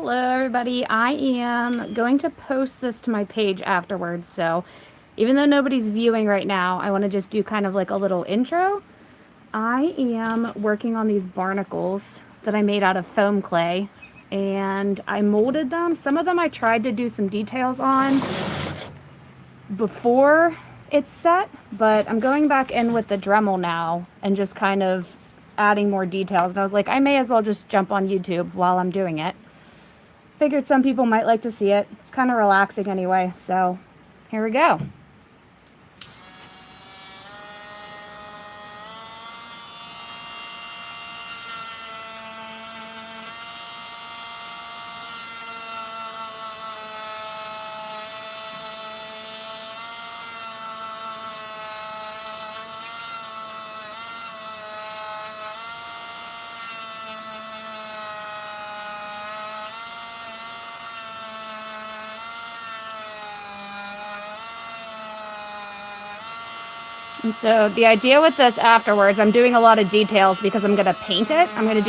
Hello everybody, I am going to post this to my page afterwards, so even though nobody's viewing right now, I want to just do kind of like a little intro. I am working on these barnacles that I made out of foam clay, and I molded them. Some of them I tried to do some details on before it's set, but I'm going back in with the Dremel now and just kind of adding more details, and I was like, I may as well just jump on YouTube while I'm doing it. Figured some people might like to see it. It's kind of relaxing anyway, so here we go. And so the idea with this afterwards, I'm doing a lot of details because I'm gonna paint it. I'm gonna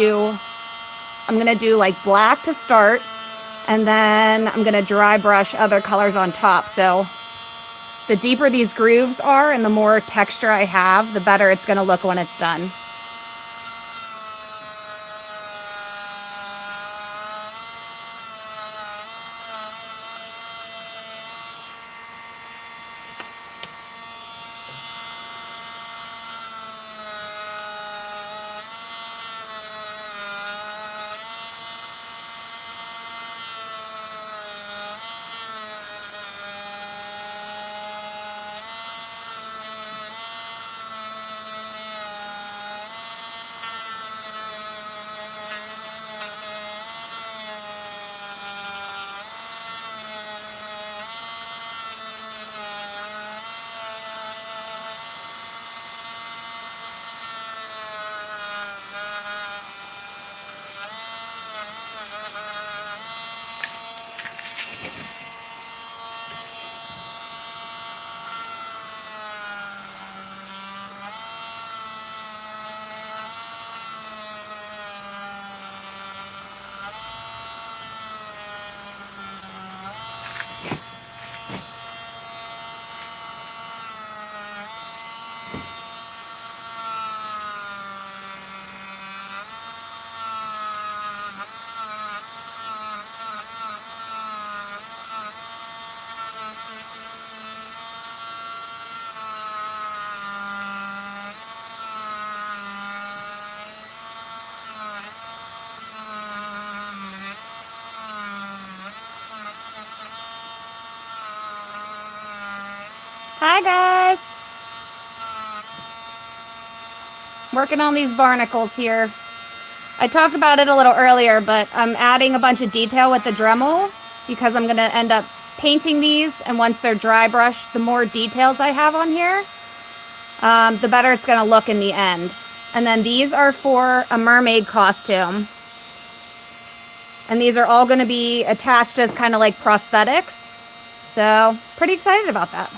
do like black to start, and then I'm gonna dry brush other colors on top. So the deeper these grooves are and the more texture I have, the better it's gonna look when it's done. Hi guys! Working on these barnacles here. I talked about it a little earlier, but I'm adding a bunch of detail with the Dremel because I'm gonna end up painting these, and once they're dry brushed, the more details I have on here, the better it's gonna look in the end. And then these are for a mermaid costume. And these are all gonna be attached as kind of like prosthetics. So, pretty excited about that.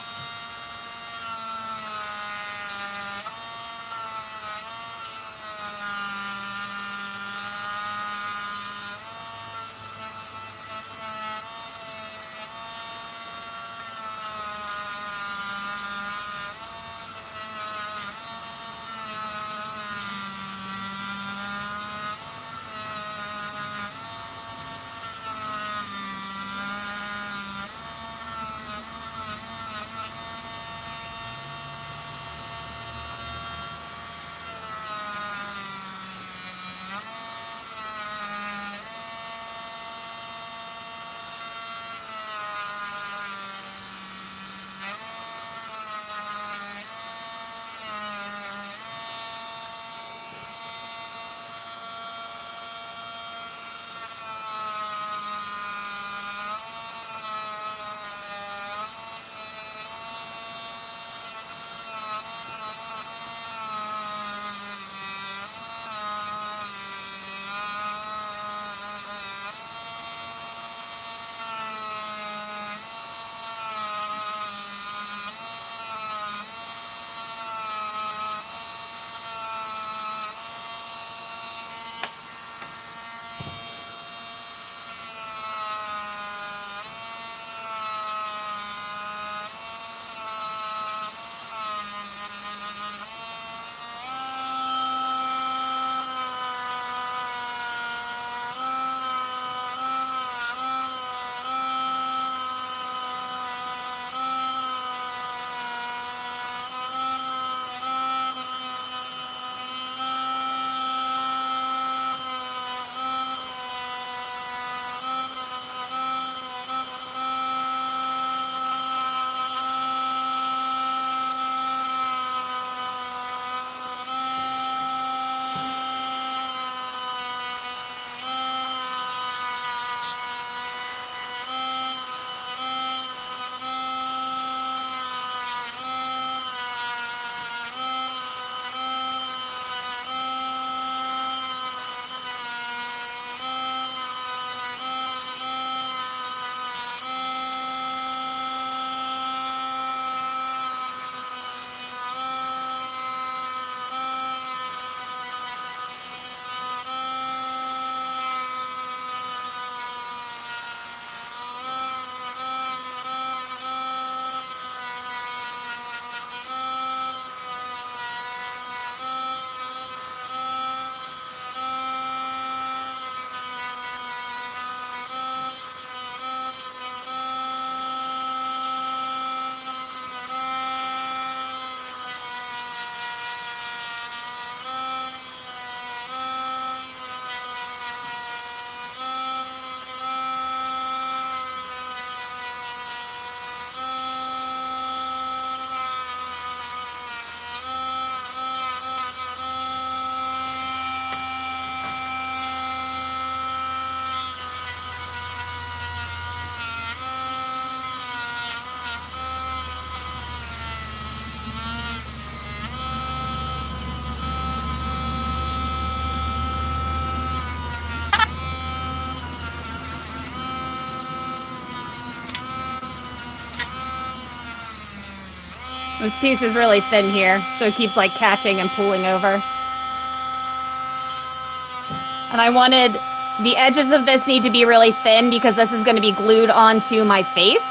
This piece is really thin here, so it keeps like catching and pulling over. And I wanted, the edges of this need to be really thin because this is going to be glued onto my face,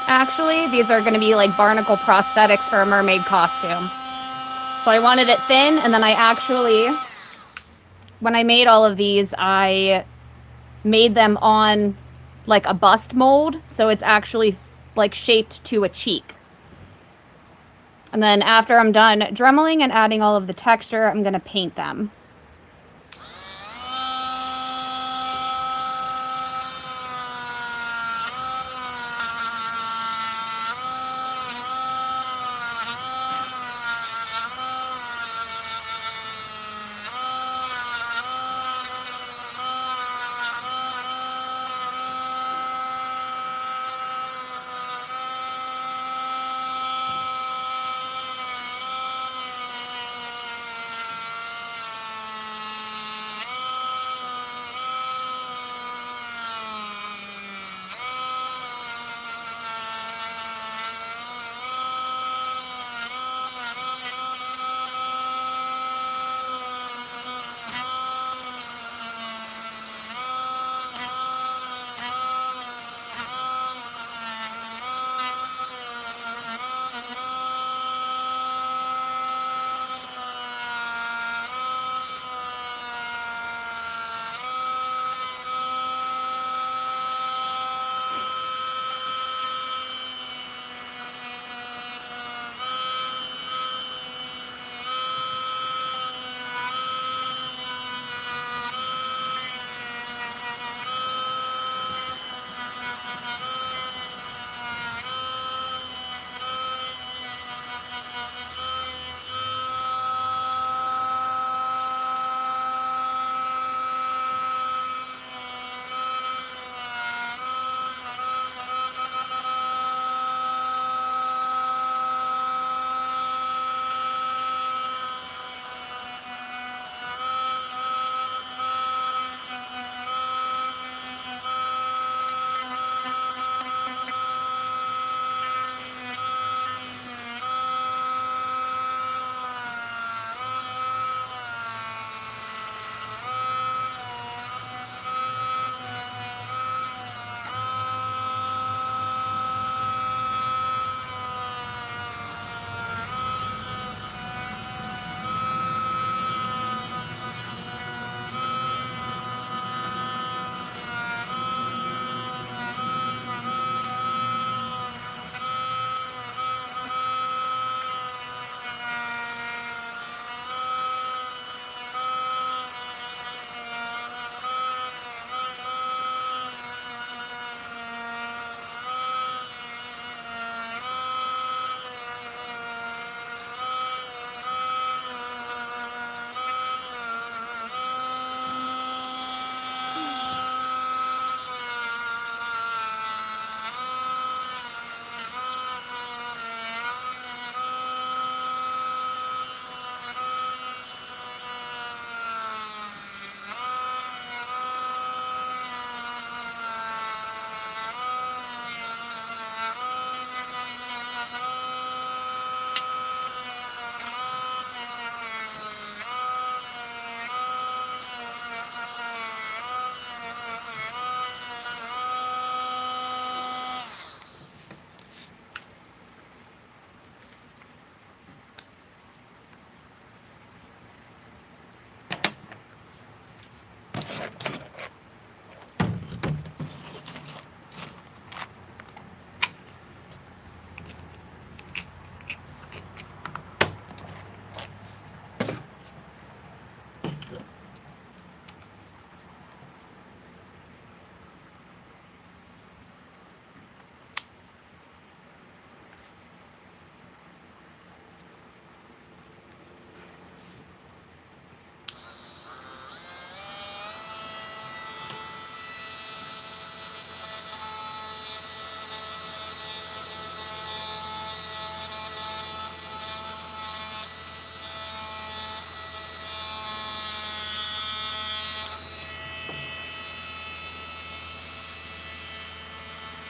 actually. These are going to be like barnacle prosthetics for a mermaid costume. So I wanted it thin, and then I actually, when I made all of these, I made them on like a bust mold, so it's actually like shaped to a cheek. And then after I'm done dremeling and adding all of the texture, I'm going to paint them.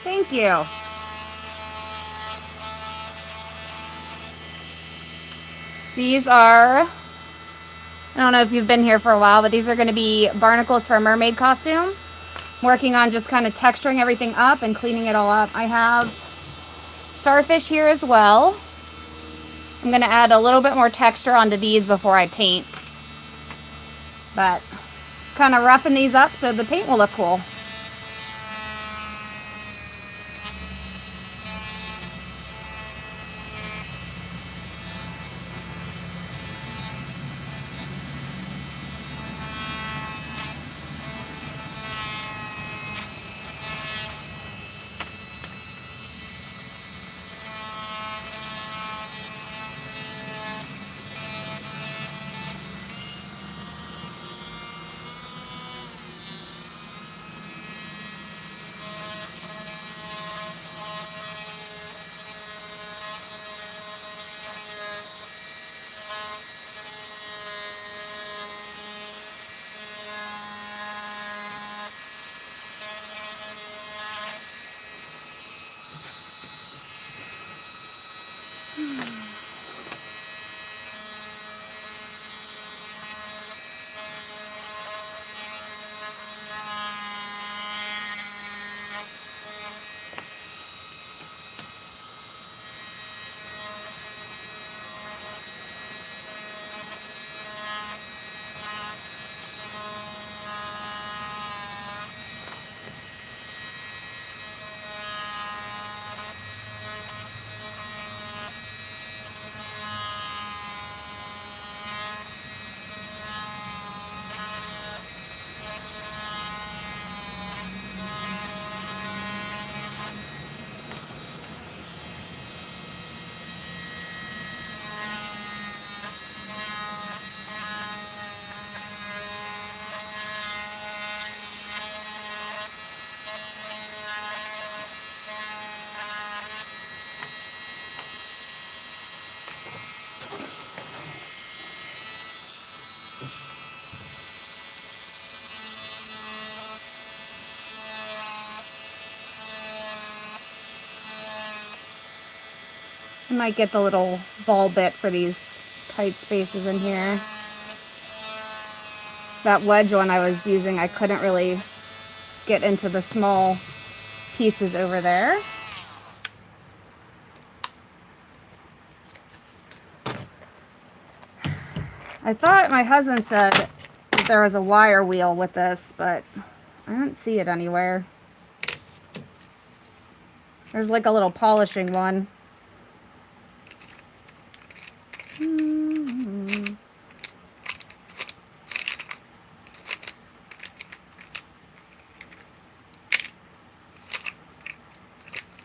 Thank you. These are, I don't know if you've been here for a while, but these are going to be barnacles for a mermaid costume. I'm working on just kind of texturing everything up and cleaning it all up. I have starfish here as well. I'm going to add a little bit more texture onto these before I paint. But kind of roughen these up so the paint will look cool. I might get the little ball bit for these tight spaces in here. That wedge one I was using, I couldn't really get into the small pieces over there. I thought my husband said that there was a wire wheel with this, but I don't see it anywhere. There's like a little polishing one.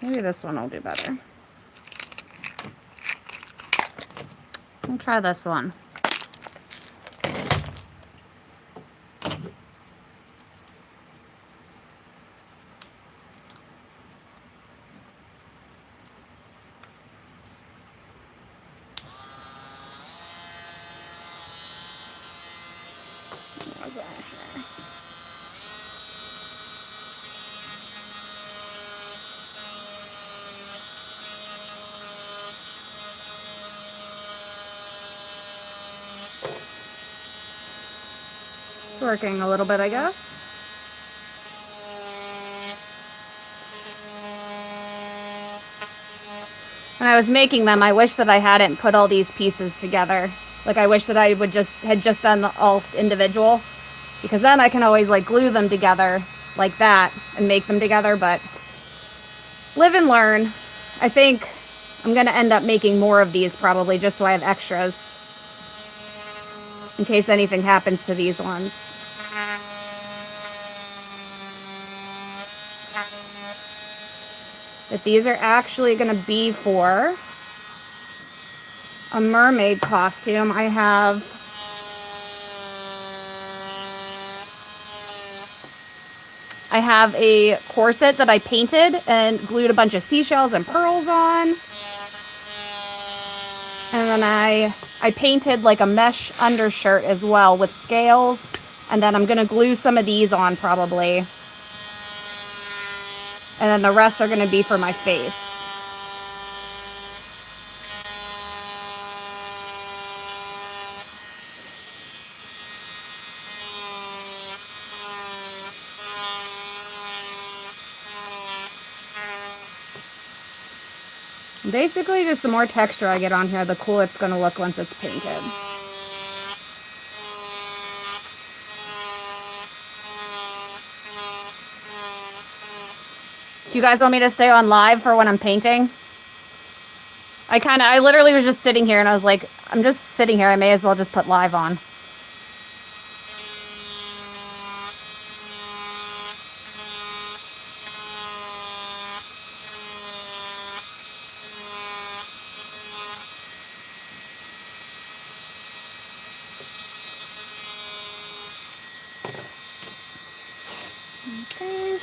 Maybe this one will do better. I'll try this one. Working a little bit, I guess. When I was making them, I wish that I hadn't put all these pieces together. Like, I wish that I would had just done all individual, because then I can always like glue them together like that and make them together. But live and learn. I think I'm gonna end up making more of these probably, just so I have extras in case anything happens to these ones. But these are actually going to be for a mermaid costume. I have a corset that I painted and glued a bunch of seashells and pearls on. And then I painted like a mesh undershirt as well with scales. And then I'm going to glue some of these on probably. And then the rest are going to be for my face. Basically, just the more texture I get on here, the cooler it's going to look once it's painted. Do you guys want me to stay on live for when I'm painting? I literally was just sitting here and I was like, I'm just sitting here. I may as well just put live on. Okay.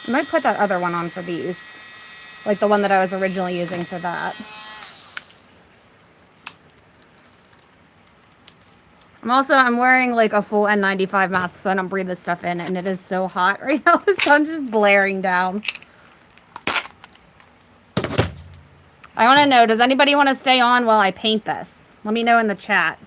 I might put that other one on for these. Like the one that I was originally using for that. I'm wearing like a full N95 mask so I don't breathe this stuff in, and it is so hot right now. The sun's just blaring down. I want to know, does anybody want to stay on while I paint this? Let me know in the chat.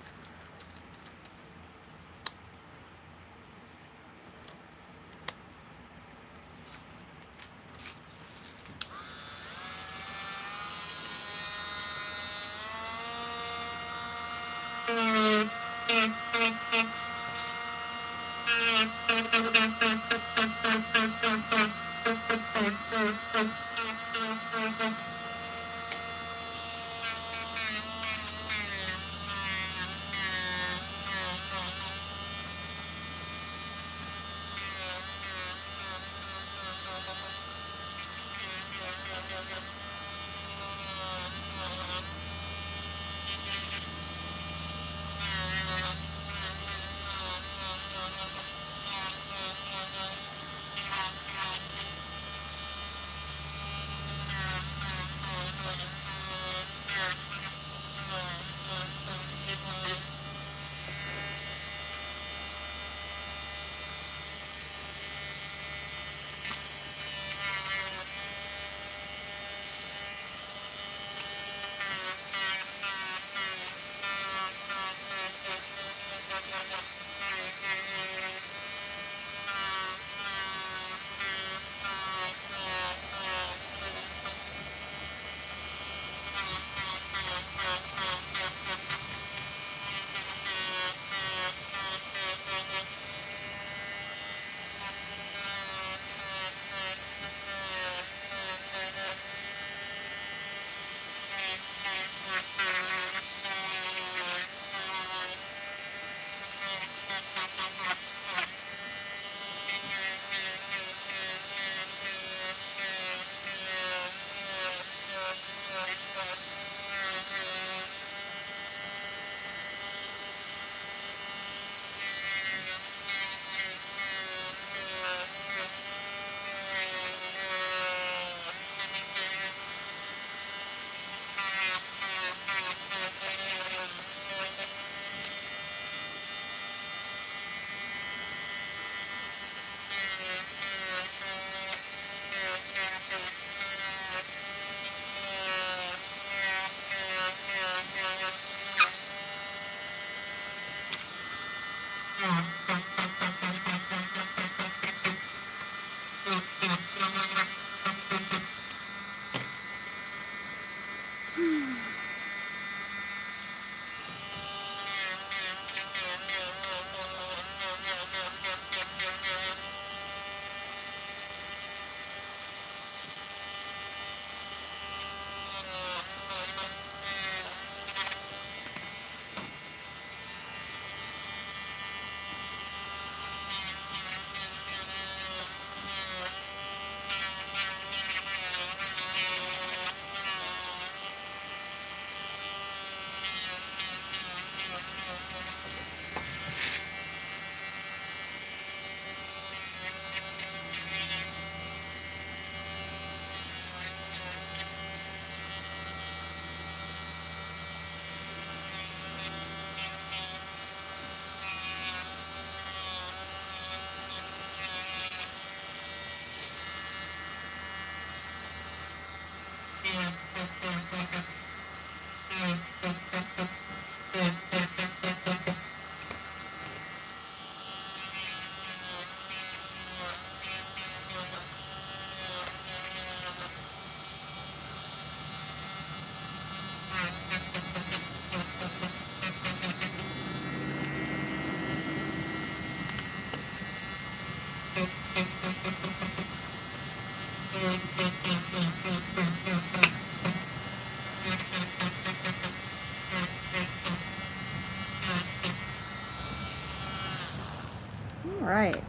right.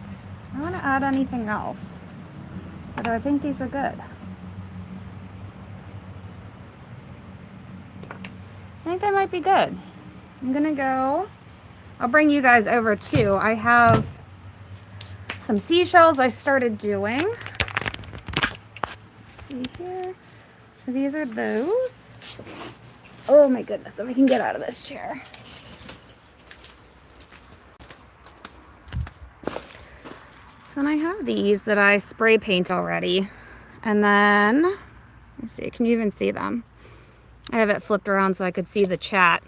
I want to add anything else, but I think these are good. I think they might be good. I'm gonna go, I'll bring you guys over too. I have some seashells I started doing. Let's see here. So these are those. Oh my goodness, if I can get out of this chair. So then I have these that I spray paint already. And then, let me see, can you even see them? I have it flipped around so I could see the chat.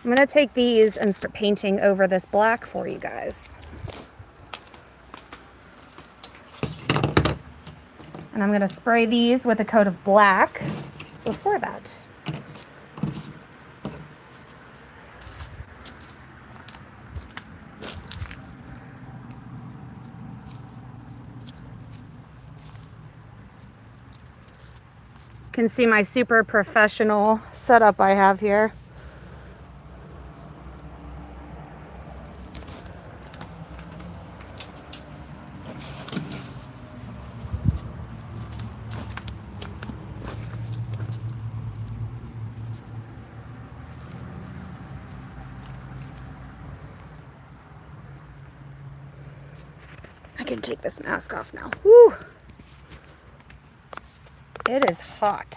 I'm gonna take these and start painting over this black for you guys. And I'm gonna spray these with a coat of black before that. You can see my super professional setup I have here. I can take this mask off now. Woo! It is hot.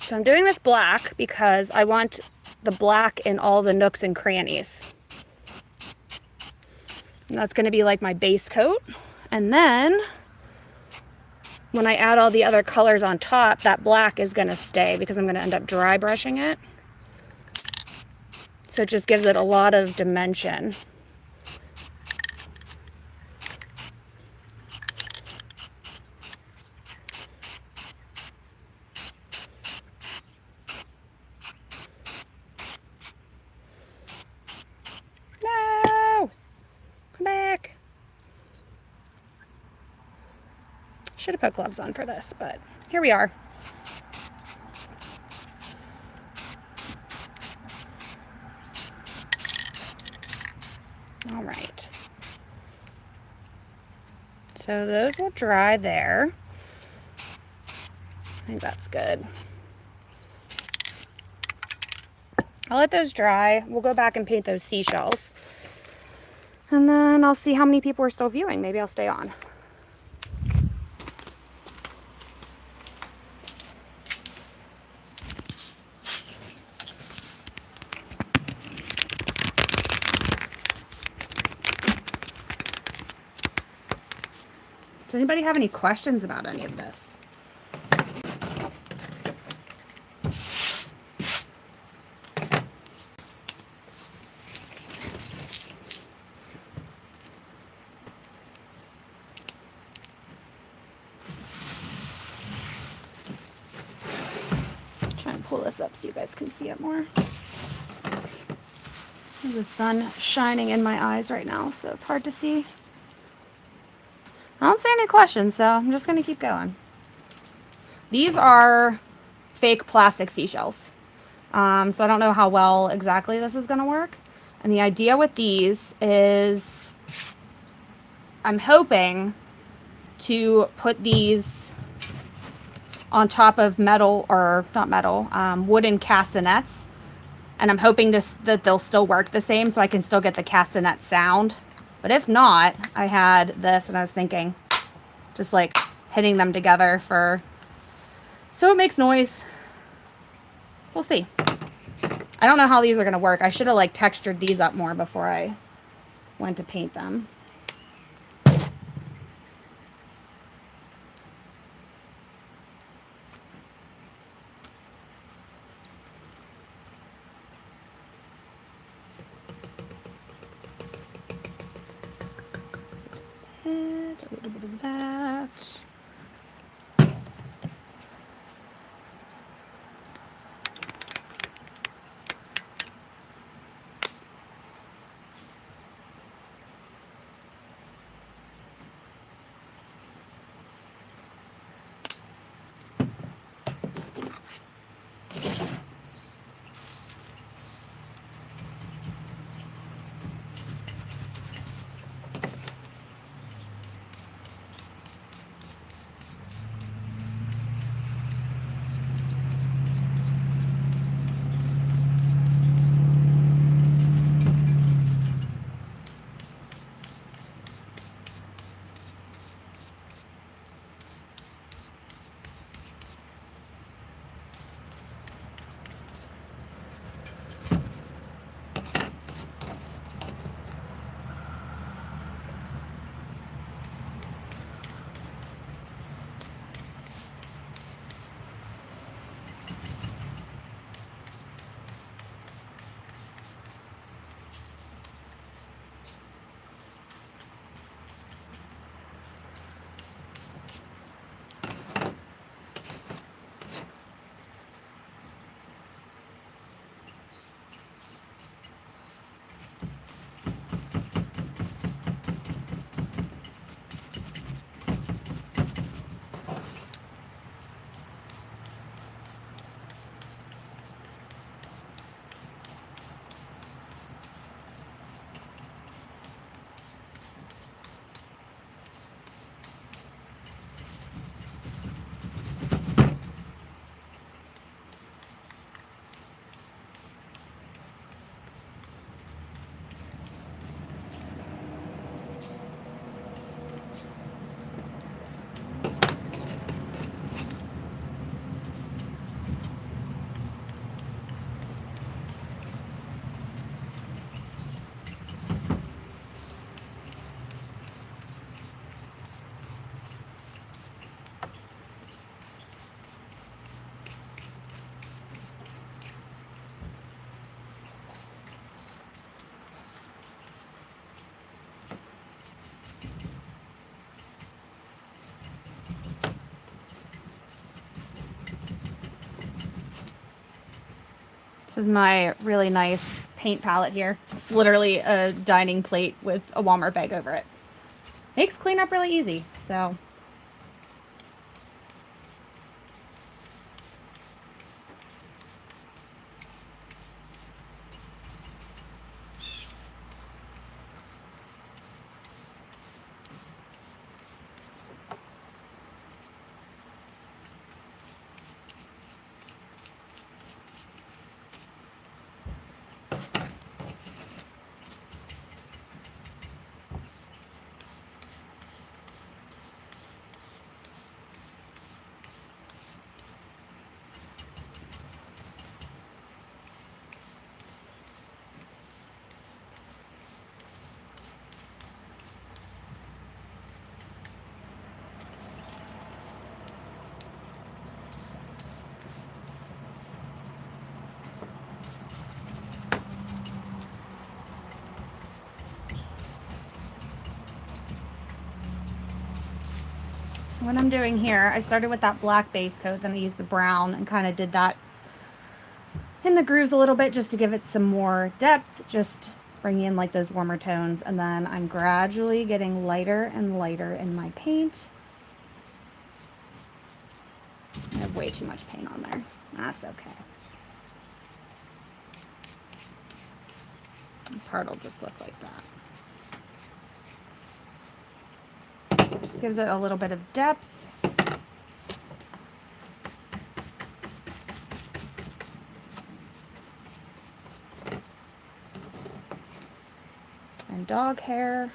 So I'm doing this black because I want the black in all the nooks and crannies. And that's going to be like my base coat. And then when I add all the other colors on top, that black is going to stay because I'm going to end up dry brushing it. So it just gives it a lot of dimension. No! Come back! Should have put gloves on for this, but here we are. All right. So those will dry there. I think that's good. I'll let those dry. We'll go back and paint those seashells. And then I'll see how many people are still viewing. Maybe I'll stay on. Does anybody have any questions about any of this? Try and pull this up so you guys can see it more. There's the sun shining in my eyes right now, so it's hard to see. I don't see any questions, so I'm just going to keep going. These are fake plastic seashells. So I don't know how well exactly this is going to work. And the idea with these is I'm hoping to put these on top of metal, or not metal, wooden castanets. And I'm hoping that they'll still work the same so I can still get the castanet sound. But if not, I had this and I was thinking just like hitting them together so it makes noise. We'll see. I don't know how these are going to work. I should have like textured these up more before I went to paint them. And a little bit of that. This is my really nice paint palette here. It's literally a dining plate with a Walmart bag over it. Makes cleanup really easy, so. What I'm doing here, I started with that black base coat, then I used the brown and kind of did that in the grooves a little bit just to give it some more depth, just bringing in like those warmer tones. And then I'm gradually getting lighter and lighter in my paint. I have way too much paint on there. That's okay. The part will just look like that. Just gives it a little bit of depth. And dog hair.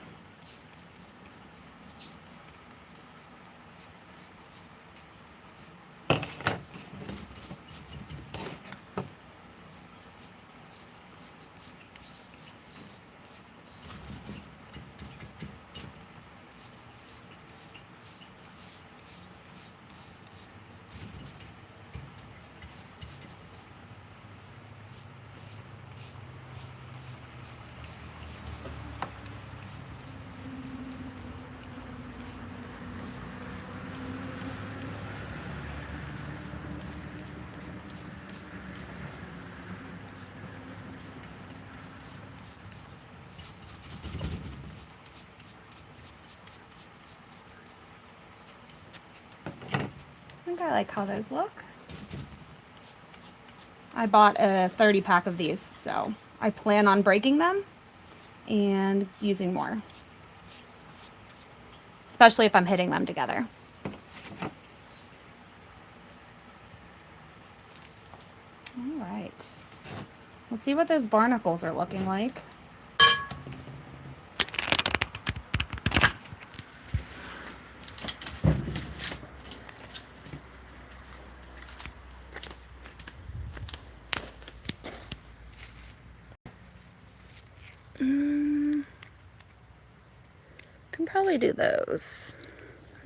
I think I like how those look. I bought a 30 pack of these, so I plan on breaking them and using more, especially if I'm hitting them together. All right, let's see what those barnacles are looking like. Can probably do those.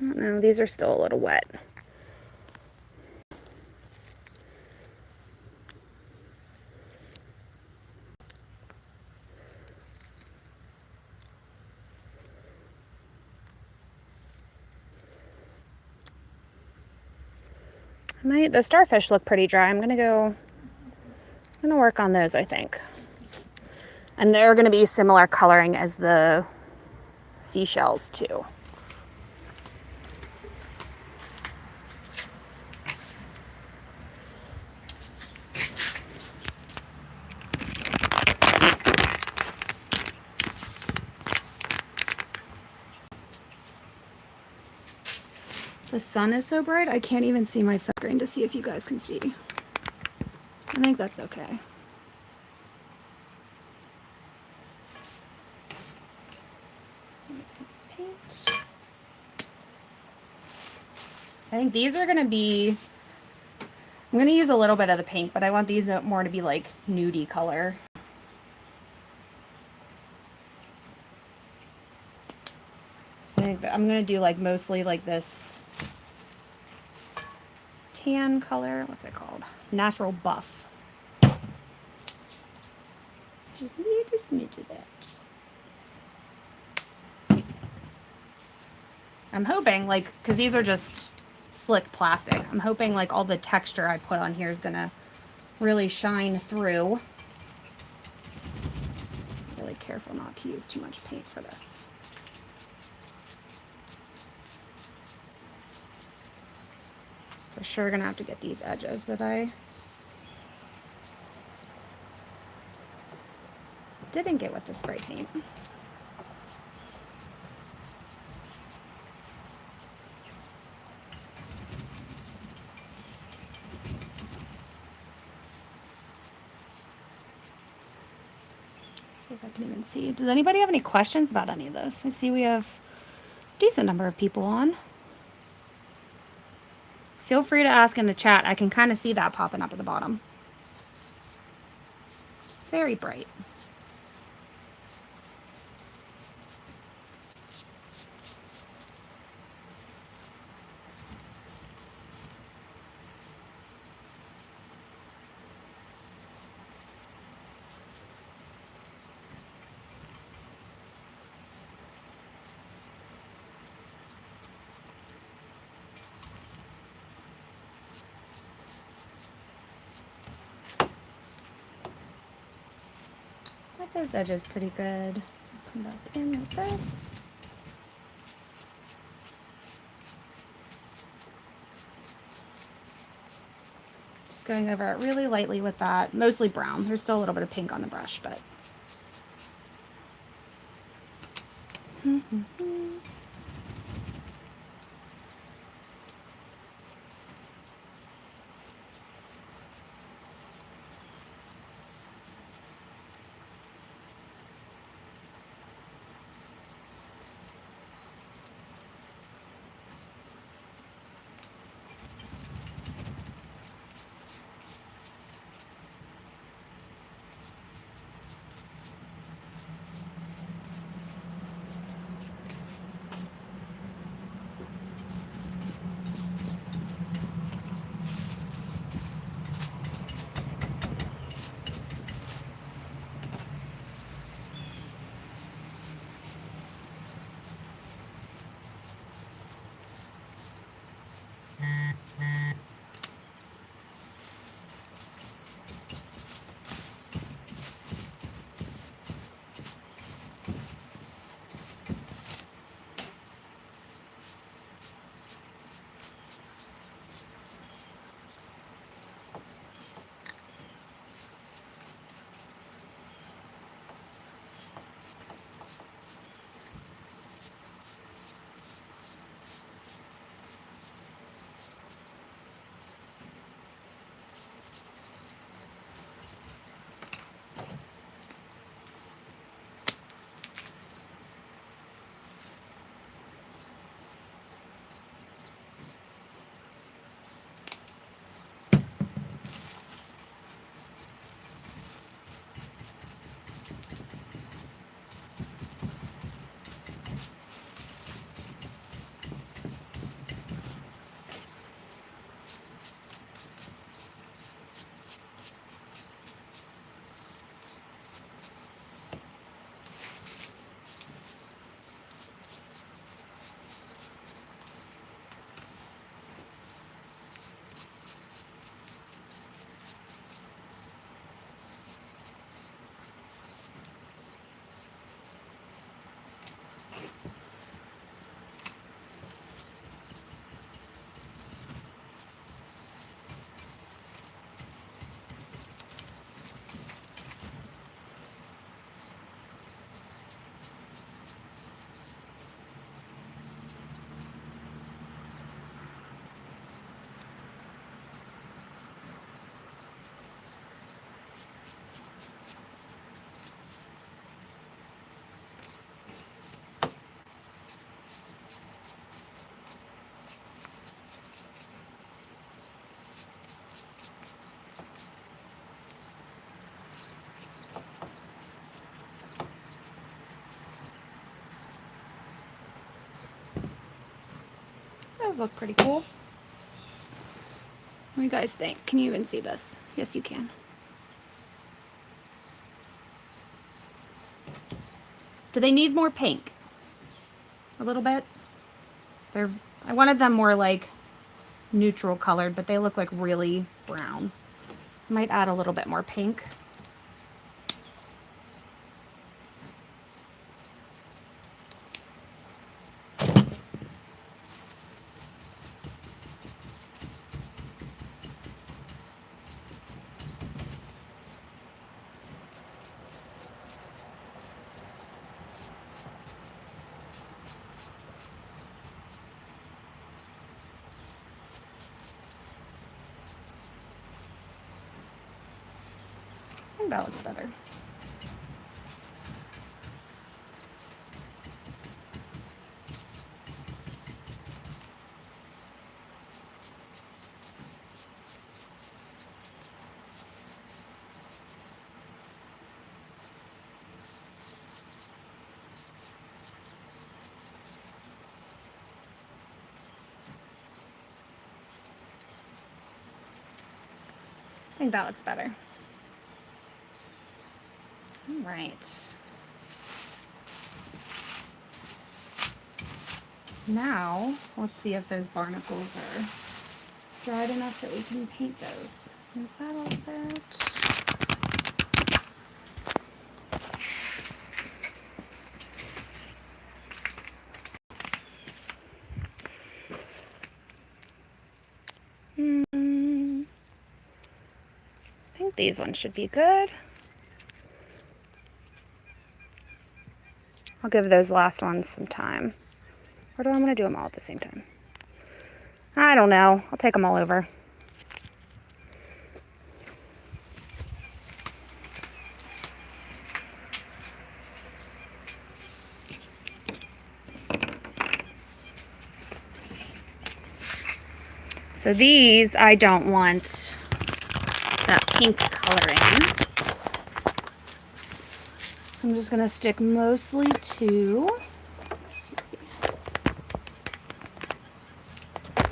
I don't know, these are still a little wet. The starfish look pretty dry. I'm gonna work on those, I think. And they're gonna be similar coloring as the seashells too. The sun is so bright, I can't even see my felt grain to see if you guys can see. I think that's okay. I think these are gonna be, I'm gonna use a little bit of the pink, but I want these more to be like nudie color. I think I'm gonna do like mostly like this tan color. What's it called? Natural buff. Just need a smidge of that. I'm hoping, like, because these are just slick plastic, I'm hoping like all the texture I put on here is gonna really shine through. Really careful not to use too much paint for this. For sure gonna have to get these edges that I didn't get with the spray paint. See if I can even see. Does anybody have any questions about any of those? I see we have a decent number of people on. Feel free to ask in the chat. I can kind of see that popping up at the bottom. It's very bright. Those edges pretty good. Come back in with this. Just going over it really lightly with that, mostly brown. There's still a little bit of pink on the brush, but. Those look pretty cool. What do you guys think? Can you even see this? Yes, you can. Do they need more pink? A little bit? I wanted them more like neutral colored, but they look like really brown. Might add a little bit more pink. I think that looks better. I think that looks better. All right. Now, let's see if those barnacles are dried enough that we can paint those. Move that a little bit. I think these ones should be good. I'll give those last ones some time. Or do I want to do them all at the same time? I don't know. I'll take them all over. So these, I don't want that pink coloring. So I'm just going to stick mostly to...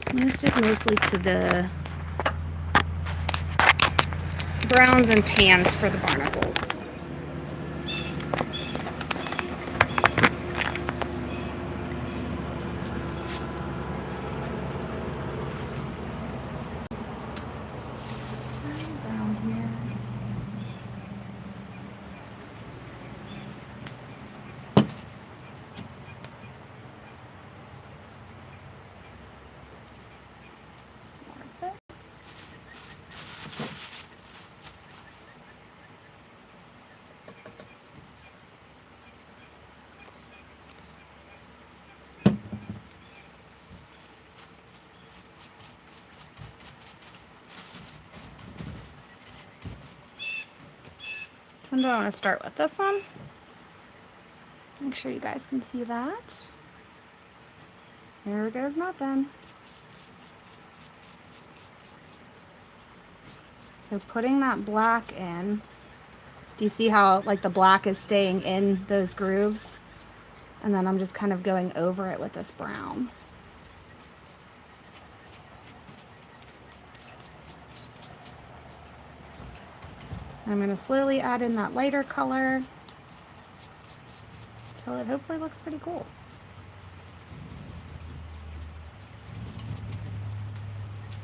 I'm going to stick mostly to the browns and tans for the barnacles. Brown here. And I want to start with this one. Make sure you guys can see that. There goes nothing. So putting that black in, do you see how like the black is staying in those grooves? And then I'm just kind of going over it with this brown. I'm going to slowly add in that lighter color until it hopefully looks pretty cool.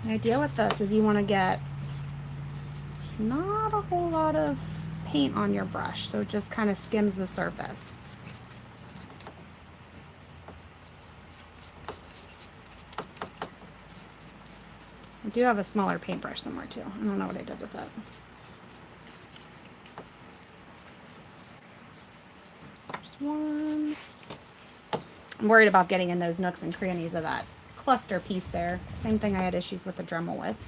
The idea with this is you want to get not a whole lot of paint on your brush, so it just kind of skims the surface. I do have a smaller paintbrush somewhere too. I don't know what I did with it. One. I'm worried about getting in those nooks and crannies of that cluster piece there. Same thing I had issues with the Dremel with.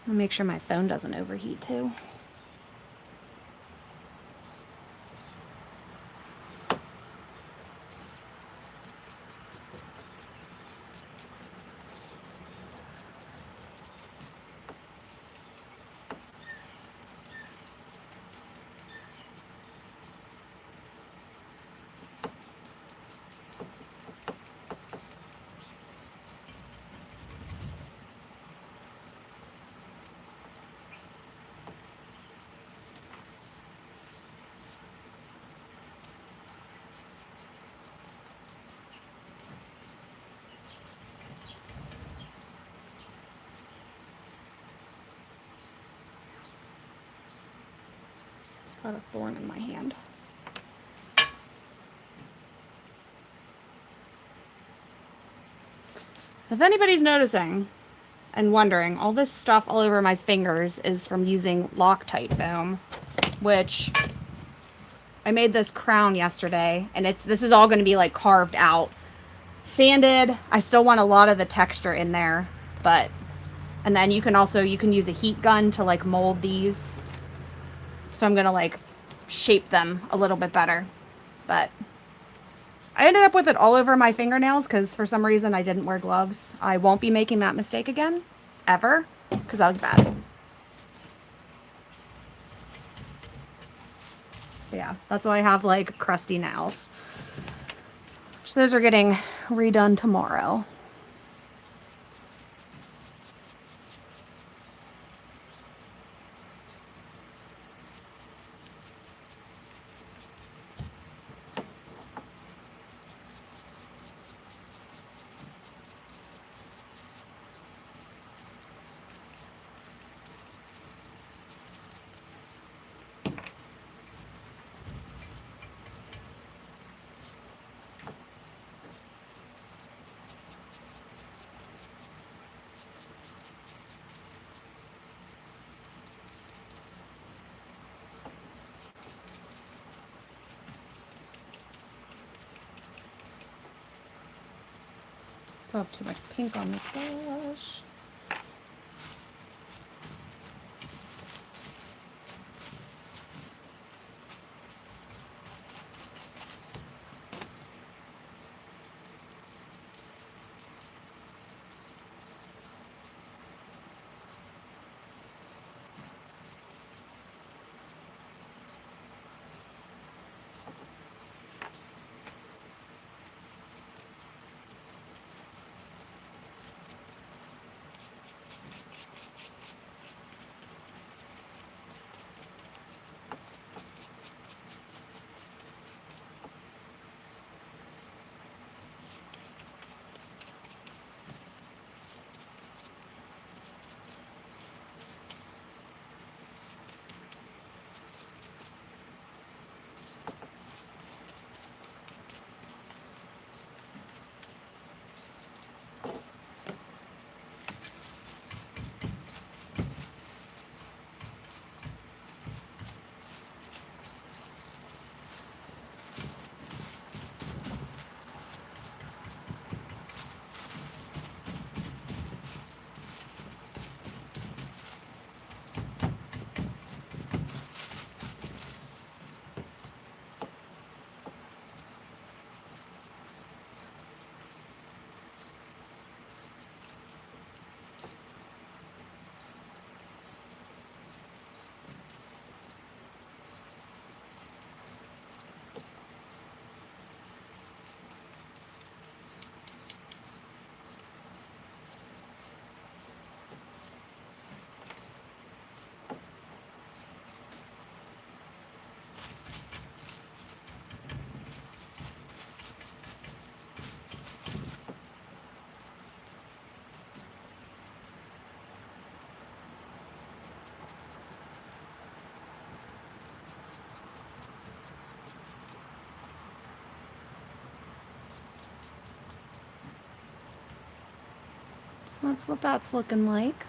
I'll make sure my phone doesn't overheat too. Got a thorn in my hand. If anybody's noticing and wondering, all this stuff all over my fingers is from using Loctite foam, which I made this crown yesterday, and this is all going to be like carved out. Sanded. I still want a lot of the texture in there, but, and then you can use a heat gun to like mold these. So I'm going to like shape them a little bit better, but I ended up with it all over my fingernails because for some reason I didn't wear gloves. I won't be making that mistake again, ever, because that was bad. But yeah, that's why I have like crusty nails. So those are getting redone tomorrow. Still have too much pink on this brush. So that's what that's looking like.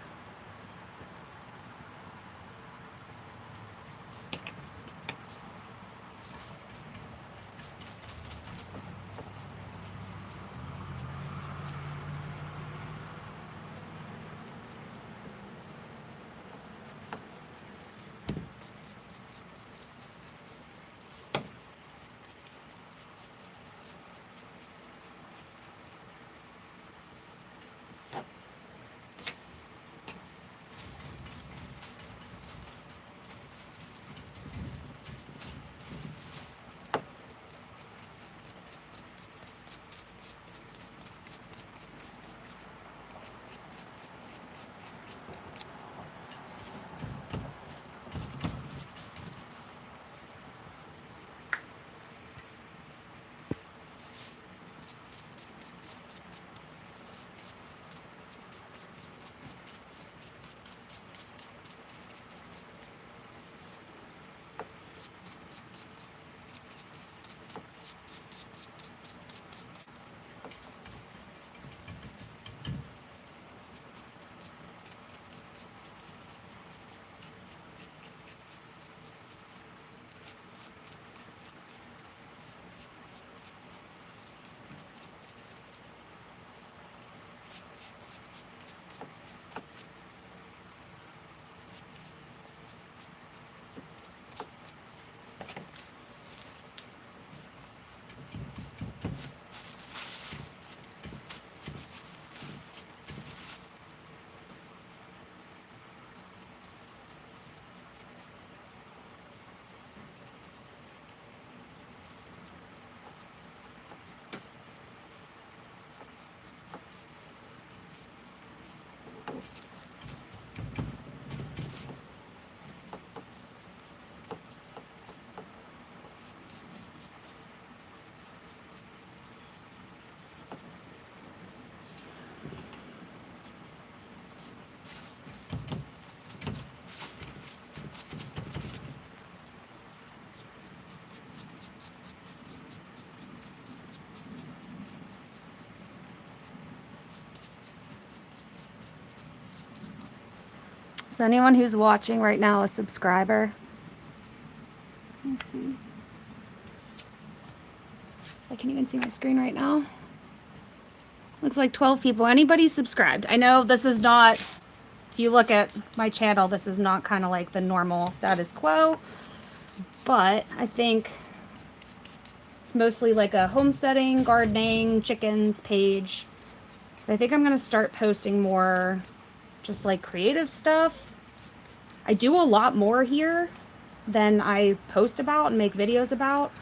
Is anyone who's watching right now a subscriber? Let me see. I can't even see my screen right now. Looks like 12 people. Anybody subscribed? I know this is not, if you look at my channel, this is not kind of like the normal status quo, but I think it's mostly like a homesteading, gardening, chickens page. But I think I'm going to start posting more just like creative stuff. I do a lot more here than I post about and make videos about.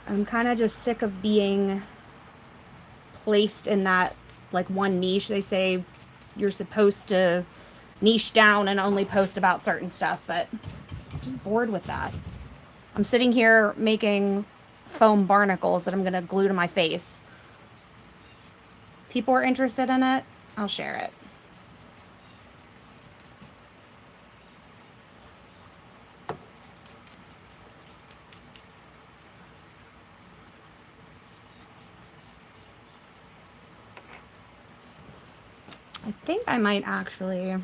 I'm kind of just sick of being placed in that like one niche. They say you're supposed to niche down and only post about certain stuff, but I'm just bored with that. I'm sitting here making foam barnacles that I'm going to glue to my face. People are interested in it, I'll share it. I think I might actually, I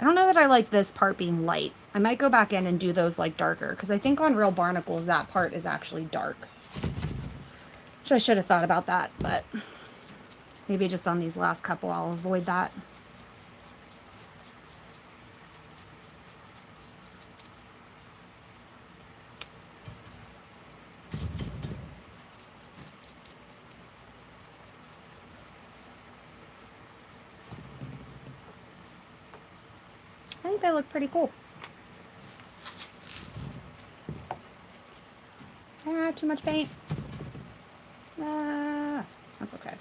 don't know that I like this part being light. I might go back in and do those like darker, because I think on real barnacles that part is actually dark. Which I should have thought about that, but maybe just on these last couple I'll avoid that. I think they look pretty cool. Ah, too much paint. That's okay.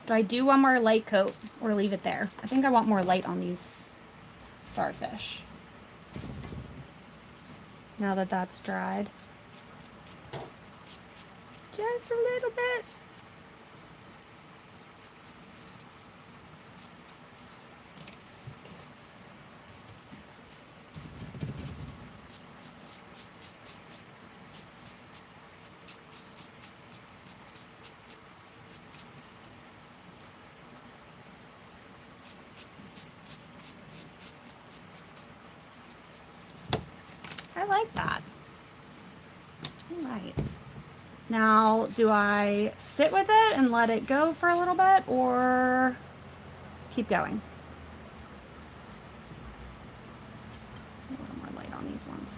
Do I do one more light coat or leave it there? I think I want more light on these starfish. Now that that's dried. Just a little bit. I like that. All right. Now, do I sit with it and let it go for a little bit or keep going? A little more light on these ones.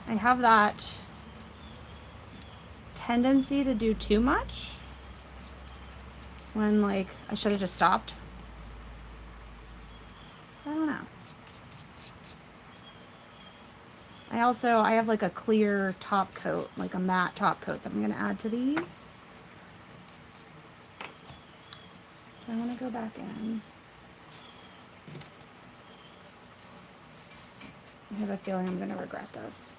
I have that tendency to do too much when like I should have just stopped. I don't know. I have like a clear top coat, like a matte top coat that I'm going to add to these. So I want to go back in. I have a feeling I'm going to regret this.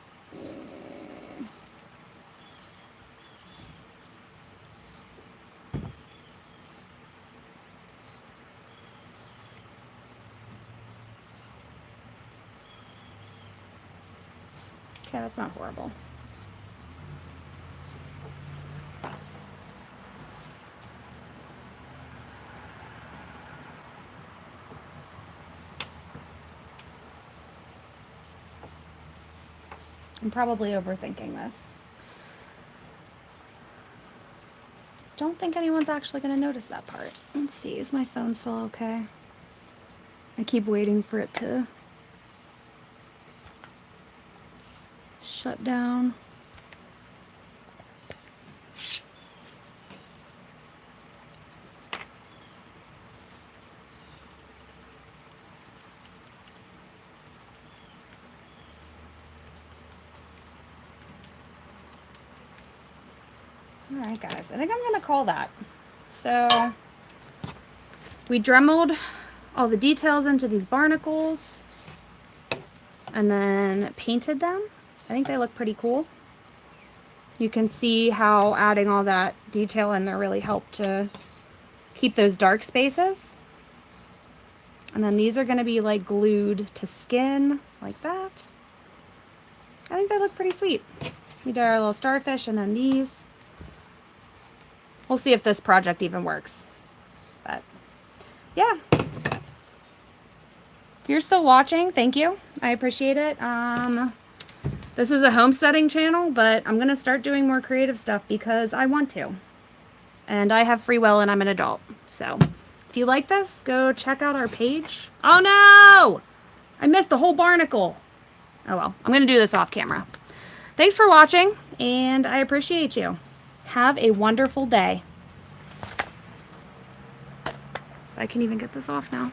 Okay, that's not horrible. I'm probably overthinking this. Don't think anyone's actually going to notice that part. Let's see, is my phone still okay? I keep waiting for it to shut down. All right, guys, I think I'm going to call that. So we dremeled all the details into these barnacles and then painted them. I think they look pretty cool. You can see how adding all that detail in there really helped to keep those dark spaces. And then these are going to be like glued to skin like that. I think they look pretty sweet. We did our little starfish and then these. We'll see if this project even works. But yeah. If you're still watching, thank you. I appreciate it. This is a homesteading channel, but I'm going to start doing more creative stuff because I want to. And I have free will and I'm an adult. So if you like this, go check out our page. Oh no! I missed the whole barnacle. Oh well, I'm going to do this off camera. Thanks for watching, and I appreciate you. Have a wonderful day. I can even get this off now.